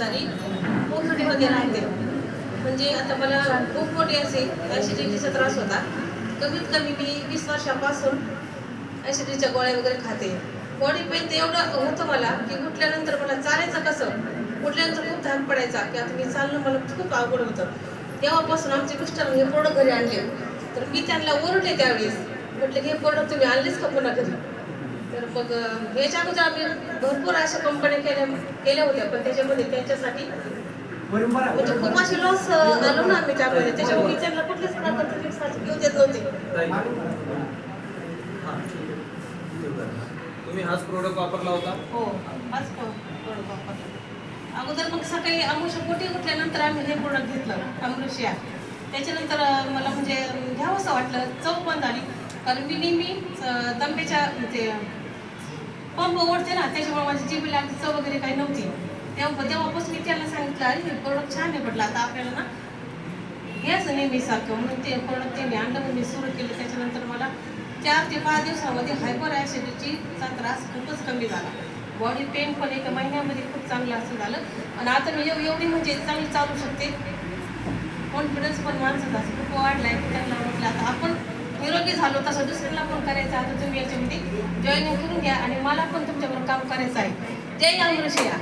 आणि कोथळीमध्ये राहते. म्हणजे आता मला खूप मोठी असे ॲसिडिटीचा त्रास होता. कमीत कमी मी 20 वर्षापासून ॲसिडिटीच्या गोळ्या वगैरे खाते. बॉडी पेन तर एवढं होतं मला की उठल्यानंतर मला चालायचं कसं, उठल्यानंतर खूप धाक पडायचा की आता मी चालणं मला खूप अवघड होतं. तेव्हापासून आमचे मिस्टर हे प्रोडक्ट घरी आणले. तर मी त्यांना ओरडले त्यावेळेस, म्हटलं हे प्रोडक्ट तुम्ही आणलेच का पुन्हा घरी. तर मग याच्या अगोदर आम्ही भरपूर अशा कंपन्या केल्या होत्या, पण त्याच्यामध्ये त्यांच्यासाठी म्हणजे खूप असे लॉस आलो ना आम्ही त्यामध्ये. त्याच्यामुळे मी त्यांना कुठल्याच प्रकारचं टिप्स घेऊ देत नव्हते. तुम्ही हाच प्रोडक्ट वापरला होता? हो, हाच प्रोडक्ट वापरला. अगोदर मग सकाळी अमावस्या पोटी उठल्यानंतर आम्ही हे प्रोडक्ट घेतलं अमृशिया. त्याच्यानंतर मला म्हणजे घ्यावं असं वाटलं, चव पण झाली. कारण मी नेहमी तांब्याच्या म्हणजे पंप ओढते ना, त्याच्यामुळे माझी जीबीला अगदी चव वगैरे काही नव्हती. तेव्हापासून मी त्यांना सांगितलं, अरे हे प्रोडक्ट छान आहे म्हटलं, आता आपल्याला ना घ्यायचं नेहमी सारखं. म्हणून ते प्रोडक्ट त्यांनी आणलं, म्हणून मी सुरू केलं. त्याच्यानंतर मला 4 ते 5 दिवसामध्ये हायपर ॲसिडिटीचा त्रास खूपच कमी झाला. बॉडी पेन पण 1 महिन्यामध्ये खूप चांगलं असं झालं. आणि आता मी एवढी म्हणजे चांगली चालू शकते. कॉन्फिडन्स पण माणसाचा असं खूप वाढला आहे की त्यांना म्हटलं आता आपण निरोगी झालो तसं दुसऱ्यांना पण करायचं. आता तुम्ही याच्यामध्ये जॉईनिंग करून घ्या आणि मला पण तुमच्याबरोबर काम करायचं आहे. जय अमृशिया.